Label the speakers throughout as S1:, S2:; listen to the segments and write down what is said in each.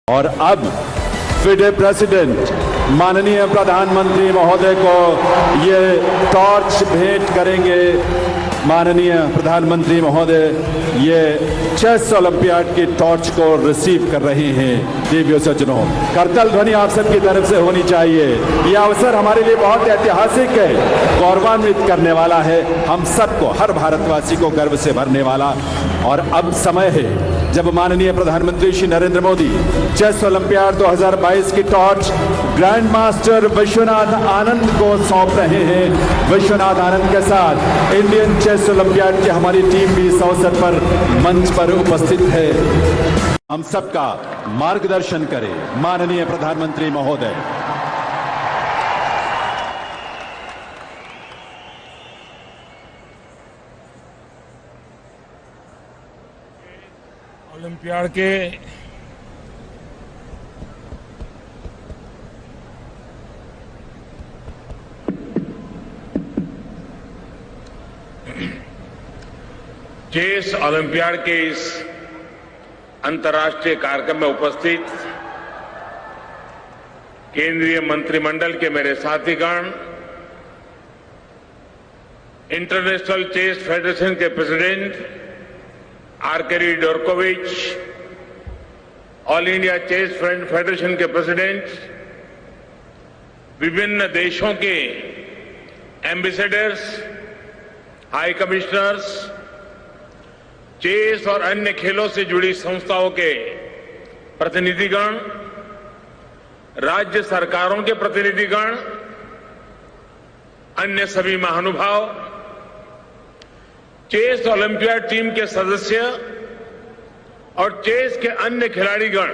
S1: और अब FIDE president माननीय प्रधानमंत्री महोदय को ये टॉर्च भेंट करेंगे। माननीय प्रधानमंत्री महोदय ये चेस ओलंपियाड की टॉर्च को रिसीव कर रहे हैं। देवियों सज्जनों, करतल ध्वनि आप सबकी तरफ से होनी चाहिए। यह अवसर हमारे लिए बहुत ऐतिहासिक है, गौरवान्वित करने वाला है, हम सबको, हर भारतवासी को गर्व से भरने वाला। और अब समय है जब माननीय प्रधानमंत्री श्री नरेंद्र मोदी चेस ओलंपियाड 2022 की torch grand master Vishwanath Anand को सौंप रहे हैं। विश्वनाथ आनंद के साथ इंडियन चेस ओलंपियाड की हमारी टीम भी इस अवसर पर मंच पर उपस्थित है। हम सबका मार्गदर्शन करें माननीय प्रधानमंत्री महोदय।
S2: ओलंपियाड के चेस ओलंपियाड के इस अंतर्राष्ट्रीय कार्यक्रम में उपस्थित केंद्रीय मंत्रिमंडल के मेरे साथीगण, इंटरनेशनल चेस फेडरेशन के president Arkady Dvorkovich, all India chess federation के प्रेसिडेंट, विभिन्न देशों के एम्बेसडर्स, हाई कमिश्नर्स, चेस और अन्य खेलों से जुड़ी संस्थाओं के प्रतिनिधिगण, राज्य सरकारों के प्रतिनिधिगण, अन्य सभी महानुभाव, चेस ओलंपियाड टीम के सदस्य और चेस के अन्य खिलाड़ीगण,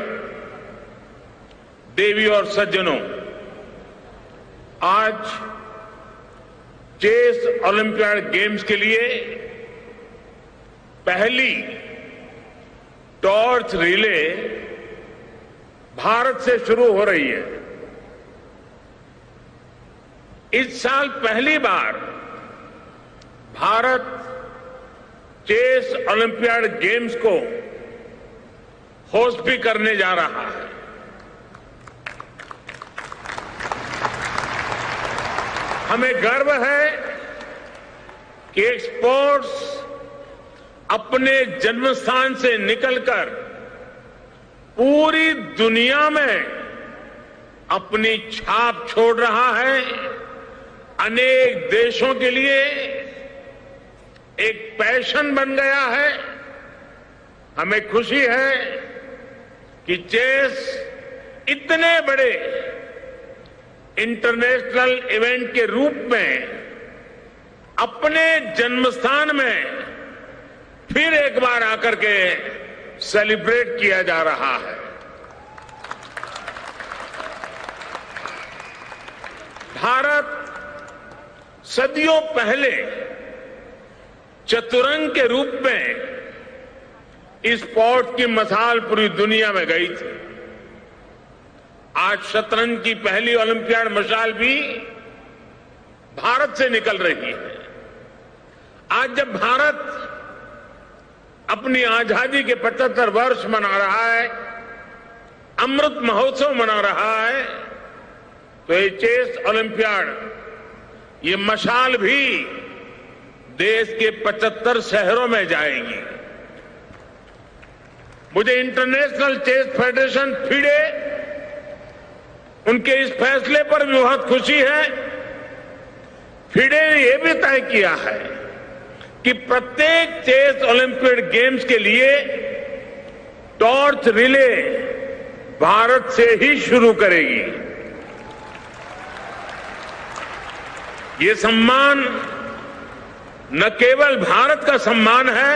S2: देवी और सज्जनों, आज चेस ओलंपियाड गेम्स के लिए पहली टॉर्च रिले भारत से शुरू हो रही है। इस साल पहली बार भारत चेस ओलंपियाड गेम्स को होस्ट भी करने जा रहा है। हमें गर्व है कि एक स्पोर्ट्स अपने जन्मस्थान से निकलकर पूरी दुनिया में अपनी छाप छोड़ रहा है। अनेक देशों के लिए एक पैशन बन गया है। हमें खुशी है कि चेस इतने बड़े इंटरनेशनल इवेंट के रूप में अपने जन्मस्थान में फिर एक बार आकर के सेलिब्रेट किया जा रहा है। भारत सदियों पहले चतुरंग के रूप में इस स्पोर्ट की मसाल पूरी दुनिया में गई थी। आज शतरंज की पहली ओलंपियाड मशाल भी भारत से निकल रही है। आज जब भारत अपनी आजादी के 75 वर्ष मना रहा है, अमृत महोत्सव मना रहा है, तो ये चेस ओलंपियाड, ये मशाल भी देश के 75 शहरों में जाएगी। मुझे इंटरनेशनल चेस फेडरेशन फिडे, उनके इस फैसले पर भी बहुत खुशी है। फिडे ने यह भी तय किया है कि प्रत्येक चेस ओलंपियाड गेम्स के लिए टॉर्च रिले भारत से ही शुरू करेगी। ये सम्मान न केवल भारत का सम्मान है,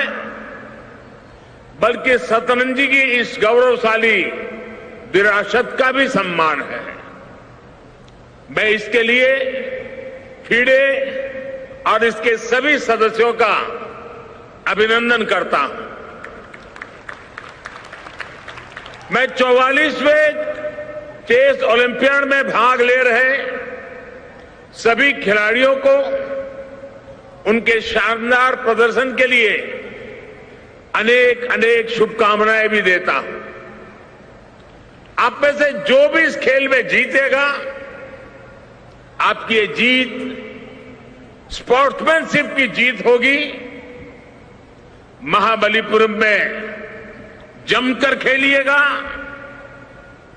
S2: बल्कि शतरंज की इस गौरवशाली विरासत का भी सम्मान है। मैं इसके लिए फिडे और इसके सभी सदस्यों का अभिनंदन करता हूं। मैं 44वें चेस ओलंपियाड में भाग ले रहे सभी खिलाड़ियों को उनके शानदार प्रदर्शन के लिए अनेक अनेक शुभकामनाएं भी देता हूं। आप में से जो भी इस खेल में जीतेगा, आपकी ये जीत स्पोर्ट्समैनशिप की जीत होगी। महाबलीपुरम में जमकर खेलिएगा,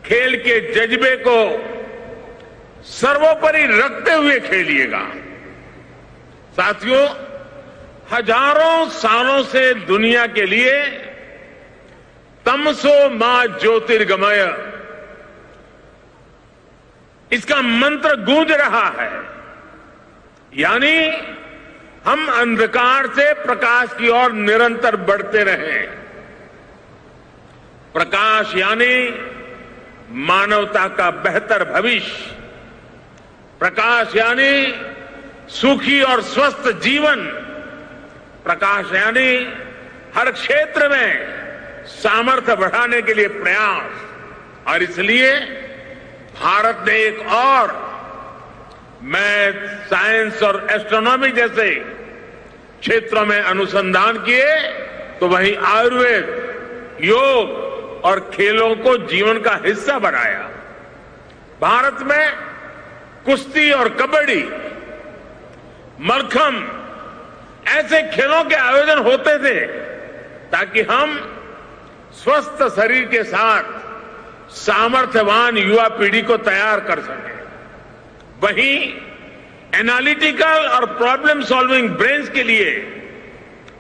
S2: खेल के जज्बे को सर्वोपरि रखते हुए खेलिएगा। साथियों, हजारों सालों से दुनिया के लिए तमसो मां ज्योतिर्गमय, इसका मंत्र गूंज रहा है। यानी हम अंधकार से प्रकाश की ओर निरंतर बढ़ते रहें। प्रकाश यानी मानवता का बेहतर भविष्य, प्रकाश यानी सुखी और स्वस्थ जीवन, प्रकाश यानी हर क्षेत्र में सामर्थ्य बढ़ाने के लिए प्रयास। और इसलिए भारत ने एक और मैथ, साइंस और एस्ट्रोनॉमी जैसे क्षेत्रों में अनुसंधान किए, तो वहीं आयुर्वेद, योग और खेलों को जीवन का हिस्सा बनाया। भारत में कुश्ती और कबड्डी, मलखंब ऐसे खेलों के आयोजन होते थे ताकि हम स्वस्थ शरीर के साथ सामर्थ्यवान युवा पीढ़ी को तैयार कर सकें। वहीं एनालिटिकल और प्रॉब्लम सॉल्विंग ब्रेन्स के लिए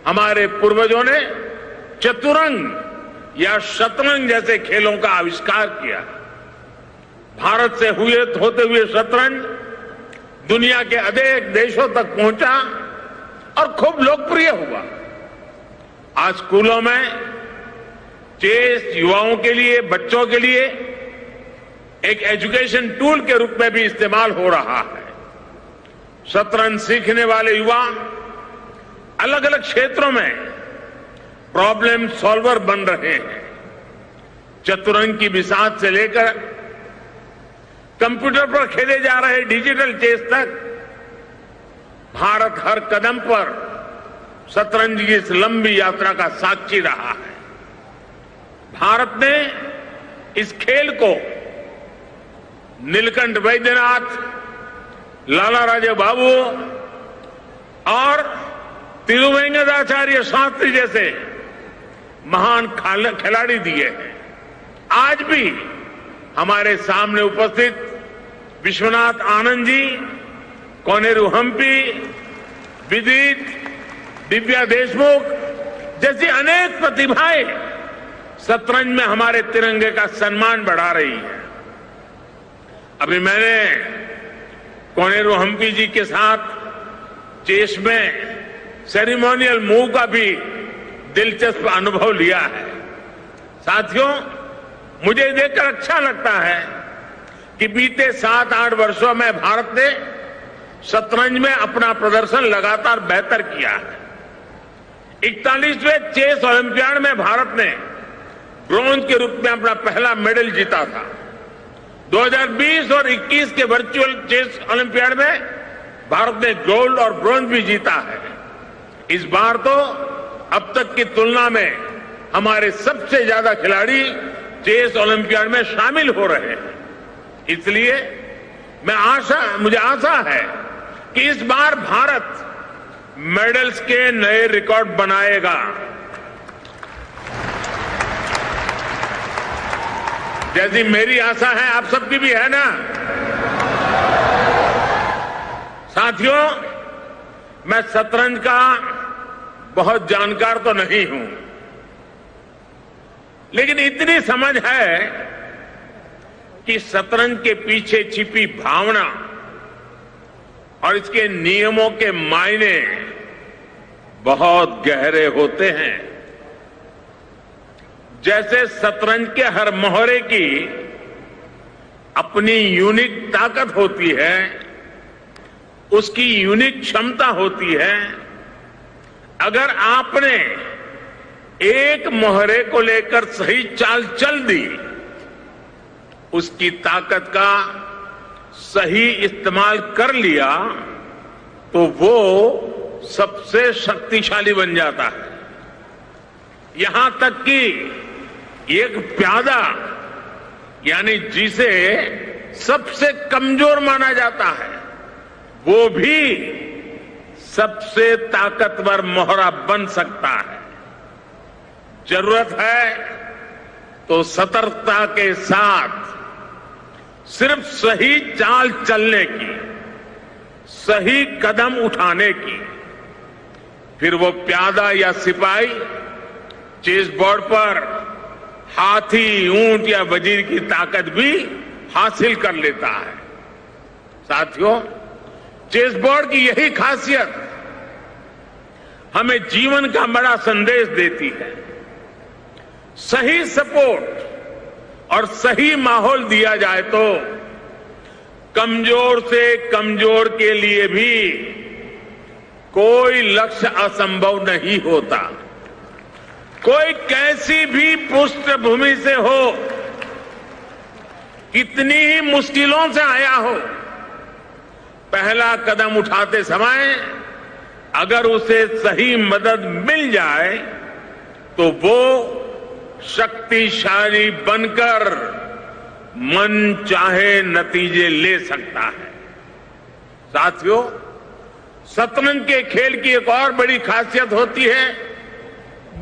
S2: हमारे पूर्वजों ने चतुरंग या शतरंज जैसे खेलों का आविष्कार किया। भारत से होते हुए शतरंज दुनिया के अनेक देशों तक पहुंचा और खूब लोकप्रिय हुआ। आज स्कूलों में चेस युवाओं के लिए, बच्चों के लिए एक एजुकेशन टूल के रूप में भी इस्तेमाल हो रहा है। शतरंज सीखने वाले युवा अलग अलग क्षेत्रों में प्रॉब्लम सॉल्वर बन रहे हैं। चतुरंग की बिसात से लेकर कंप्यूटर पर खेले जा रहे डिजिटल चेस तक भारत हर कदम पर शतरंज की इस लंबी यात्रा का साक्षी रहा है। भारत ने इस खेल को नीलकंठ वैद्यनाथ, लाला राजे बाबू और तिरुवेंकटाचार्य शास्त्री जैसे महान खिलाड़ी दिए हैं। आज भी हमारे सामने उपस्थित विश्वनाथ आनंद जी, कोनेरू हम्पी, विदित, दिव्या देशमुख जैसी अनेक प्रतिभाएं शतरंज में हमारे तिरंगे का सम्मान बढ़ा रही है। अभी मैंने कोनेरू हम्पी जी के साथ चेस में सेरेमोनियल मूव का भी दिलचस्प अनुभव लिया है। साथियों, मुझे देखकर अच्छा लगता है कि बीते 7-8 वर्षों में भारत ने शतरंज में अपना प्रदर्शन लगातार बेहतर किया है। 41वें चेस ओलंपियाड में भारत ने ब्रॉन्ज के रूप में अपना पहला मेडल जीता था। 2020 और 21 के वर्चुअल चेस ओलंपियाड में भारत ने गोल्ड और ब्रॉन्ज भी जीता है। इस बार तो अब तक की तुलना में हमारे सबसे ज्यादा खिलाड़ी चेस ओलंपियाड में शामिल हो रहे हैं। इसलिए मुझे आशा है कि इस बार भारत मेडल्स के नए रिकॉर्ड बनाएगा। जैसी मेरी आशा है, आप सबकी भी है ना। साथियों, मैं शतरंज का बहुत जानकार तो नहीं हूं, लेकिन इतनी समझ है कि शतरंज के पीछे छिपी भावना और इसके नियमों के मायने बहुत गहरे होते हैं। जैसे शतरंज के हर मोहरे की अपनी यूनिक ताकत होती है, उसकी यूनिक क्षमता होती है। अगर आपने एक मोहरे को लेकर सही चाल चल दी, उसकी ताकत का सही इस्तेमाल कर लिया, तो वो सबसे शक्तिशाली बन जाता है। यहां तक कि एक प्यादा यानी जिसे सबसे कमजोर माना जाता है वो भी सबसे ताकतवर मोहरा बन सकता है। जरूरत है तो सतर्कता के साथ सिर्फ सही चाल चलने की, सही कदम उठाने की, फिर वो प्यादा या सिपाही चेस बोर्ड पर हाथी, ऊंट या वजीर की ताकत भी हासिल कर लेता है। साथियों, चेस बोर्ड की यही खासियत हमें जीवन का बड़ा संदेश देती है। सही सपोर्ट और सही माहौल दिया जाए तो कमजोर से कमजोर के लिए भी कोई लक्ष्य असंभव नहीं होता। कोई कैसी भी पृष्ठभूमि से हो, कितनी ही मुश्किलों से आया हो, पहला कदम उठाते समय अगर उसे सही मदद मिल जाए तो वो शक्तिशाली बनकर मन चाहे नतीजे ले सकता है। साथियों, शतरंज के खेल की एक और बड़ी खासियत होती है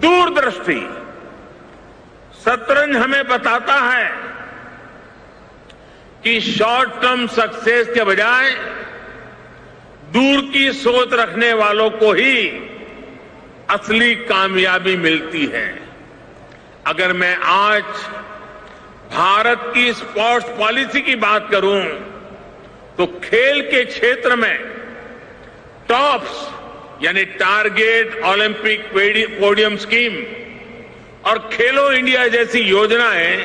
S2: दूरदृष्टि। शतरंज हमें बताता है कि शॉर्ट टर्म सक्सेस के बजाय दूर की सोच रखने वालों को ही असली कामयाबी मिलती है। अगर मैं आज भारत की स्पोर्ट्स पॉलिसी की बात करूं तो खेल के क्षेत्र में टॉप्स यानी टारगेट ओलंपिक पोडियम स्कीम और खेलो इंडिया जैसी योजनाएं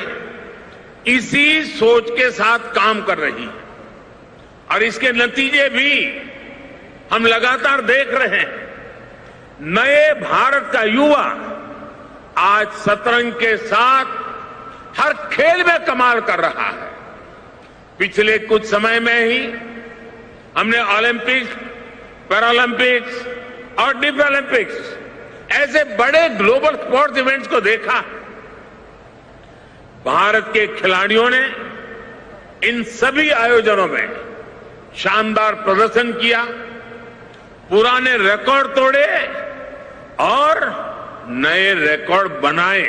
S2: इसी सोच के साथ काम कर रही है और इसके नतीजे भी हम लगातार देख रहे हैं। नए भारत का युवा आज शतरंज के साथ हर खेल में कमाल कर रहा है। पिछले कुछ समय में ही हमने ओलंपिक्स, पैरालंपिक्स और डिफ ओलंपिक्स ऐसे बड़े ग्लोबल स्पोर्ट्स इवेंट्स को देखा। भारत के खिलाड़ियों ने इन सभी आयोजनों में शानदार प्रदर्शन किया, पुराने रिकॉर्ड तोड़े और नए रिकॉर्ड बनाए।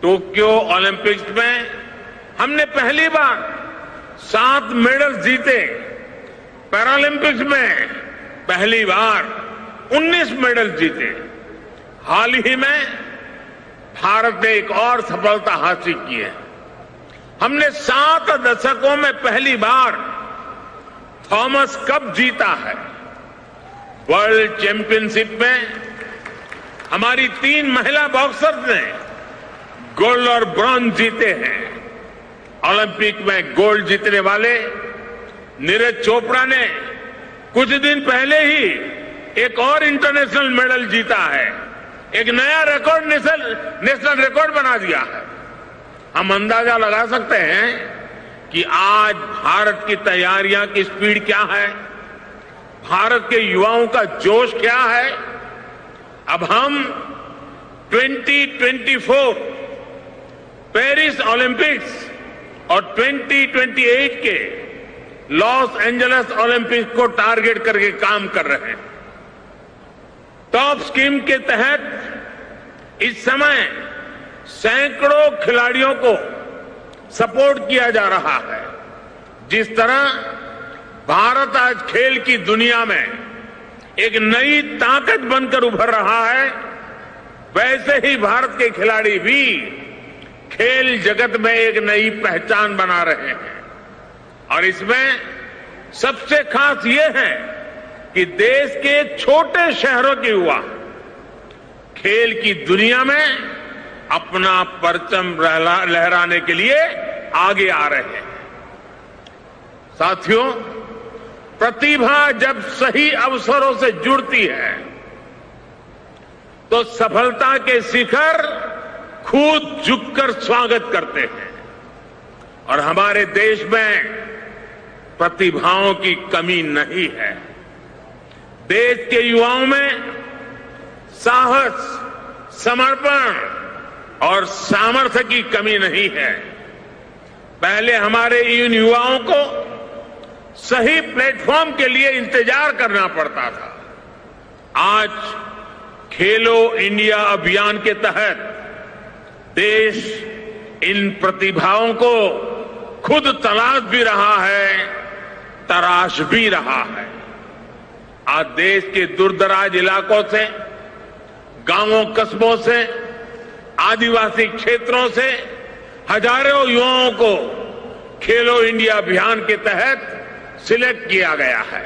S2: टोक्यो ओलंपिक्स में हमने पहली बार 7 मेडल जीते, पैरालंपिक्स में पहली बार 19 मेडल जीते। हाल ही में भारत ने एक और सफलता हासिल की है। हमने 7 दशकों में पहली बार थॉमस कप जीता है। वर्ल्ड चैंपियनशिप में हमारी 3 महिला बॉक्सर्स ने गोल्ड और ब्रॉन्ज जीते हैं। ओलंपिक में गोल्ड जीतने वाले नीरज चोपड़ा ने कुछ दिन पहले ही एक और इंटरनेशनल मेडल जीता है, एक नया रिकॉर्ड नेशनल रिकॉर्ड बना दिया है। हम अंदाजा लगा सकते हैं कि आज भारत की तैयारियां की स्पीड क्या है, भारत के युवाओं का जोश क्या है। अब हम 2024 पेरिस ओलंपिक्स और 2028 के लॉस एंजलिस ओलंपिक्स को टारगेट करके काम कर रहे हैं। टॉप स्कीम के तहत इस समय सैकड़ों खिलाड़ियों को सपोर्ट किया जा रहा है। जिस तरह भारत आज खेल की दुनिया में एक नई ताकत बनकर उभर रहा है, वैसे ही भारत के खिलाड़ी भी खेल जगत में एक नई पहचान बना रहे हैं। और इसमें सबसे खास ये है कि देश के छोटे शहरों के युवा खेल की दुनिया में अपना परचम लहराने के लिए आगे आ रहे हैं। साथियों, प्रतिभा जब सही अवसरों से जुड़ती है तो सफलता के शिखर खुद झुककर स्वागत करते हैं। और हमारे देश में प्रतिभाओं की कमी नहीं है। देश के युवाओं में साहस, समर्पण और सामर्थ्य की कमी नहीं है। पहले हमारे इन युवाओं को सही प्लेटफॉर्म के लिए इंतजार करना पड़ता था। आज खेलो इंडिया अभियान के तहत देश इन प्रतिभाओं को खुद तलाश भी रहा है, तराश भी रहा है। आज देश के दूरदराज इलाकों से, गांवों कस्बों से, आदिवासी क्षेत्रों से हजारों युवाओं को खेलो इंडिया अभियान के तहत सिलेक्ट किया गया है।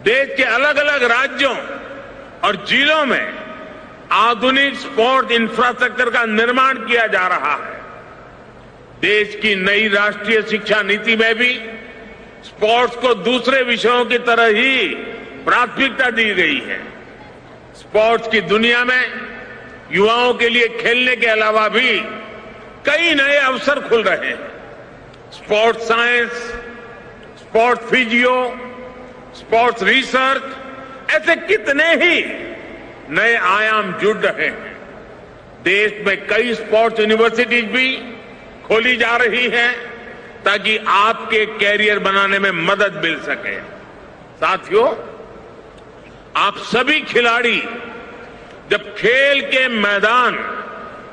S2: देश के अलग अलग राज्यों और जिलों में आधुनिक स्पोर्ट्स इंफ्रास्ट्रक्चर का निर्माण किया जा रहा है। देश की नई राष्ट्रीय शिक्षा नीति में भी स्पोर्ट्स को दूसरे विषयों की तरह ही प्राथमिकता दी गई है। स्पोर्ट्स की दुनिया में युवाओं के लिए खेलने के अलावा भी कई नए अवसर खुल रहे हैं। Sports science, sports physio, sports research, ऐसे कितने ही नए आयाम जुड़ रहे हैं। देश में कई स्पोर्ट्स यूनिवर्सिटीज भी खोली जा रही हैं ताकि आपके कैरियर बनाने में मदद मिल सके। साथियों, आप सभी खिलाड़ी जब खेल के मैदान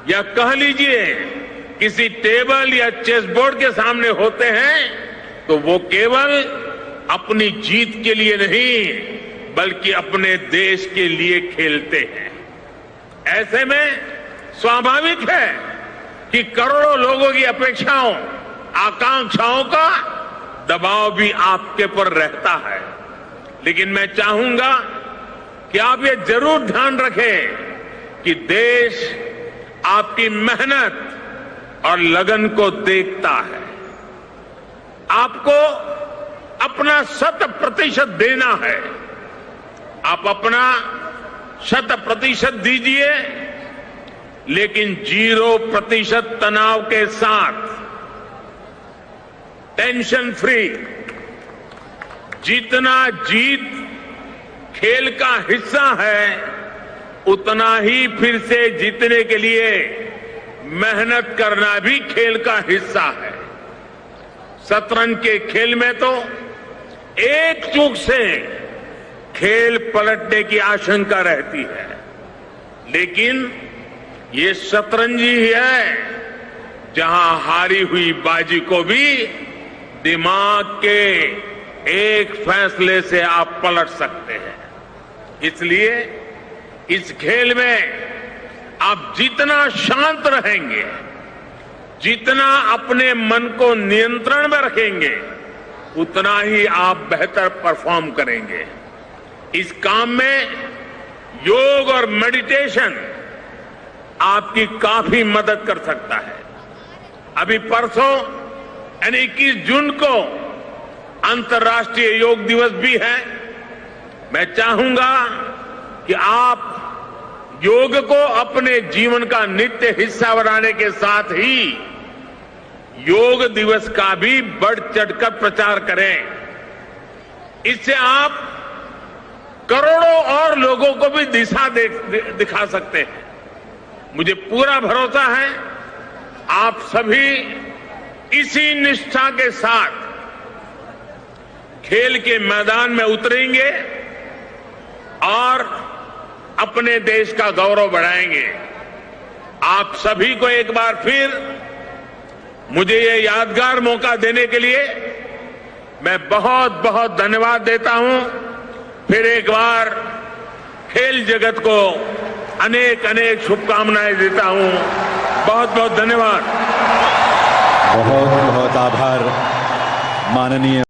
S2: या कह लीजिए किसी टेबल या चेस बोर्ड के सामने होते हैं तो वो केवल अपनी जीत के लिए नहीं बल्कि अपने देश के लिए खेलते हैं। ऐसे में स्वाभाविक है कि करोड़ों लोगों की अपेक्षाओं, आकांक्षाओं का दबाव भी आपके पर रहता है। लेकिन मैं चाहूंगा कि आप ये जरूर ध्यान रखें कि देश आपकी मेहनत और लगन को देखता है। आपको अपना 100% देना है। आप अपना 100% दीजिए, लेकिन 0% तनाव के साथ, टेंशन फ्री। जितना जीत खेल का हिस्सा है उतना ही फिर से जीतने के लिए मेहनत करना भी खेल का हिस्सा है। शतरंज के खेल में तो एक चूक से खेल पलटने की आशंका रहती है, लेकिन ये शतरंज ही है जहां हारी हुई बाजी को भी दिमाग के एक फैसले से आप पलट सकते हैं। इसलिए इस खेल में आप जितना शांत रहेंगे, जितना अपने मन को नियंत्रण में रखेंगे, उतना ही आप बेहतर परफॉर्म करेंगे। इस काम में योग और मेडिटेशन आपकी काफी मदद कर सकता है। अभी परसों यानी 21 जून को अंतर्राष्ट्रीय योग दिवस भी है। मैं चाहूंगा कि आप योग को अपने जीवन का नित्य हिस्सा बनाने के साथ ही योग दिवस का भी बढ़ चढ़कर प्रचार करें। इससे आप करोड़ों और लोगों को भी दिशा दिखा सकते हैं। मुझे पूरा भरोसा है आप सभी इसी निष्ठा के साथ खेल के मैदान में उतरेंगे और अपने देश का गौरव बढ़ाएंगे। आप सभी को एक बार फिर मुझे ये यादगार मौका देने के लिए मैं बहुत बहुत धन्यवाद देता हूं। फिर एक बार खेल जगत को अनेक अनेक शुभकामनाएं देता हूं। बहुत बहुत धन्यवाद।
S1: बहुत बहुत आभार माननीय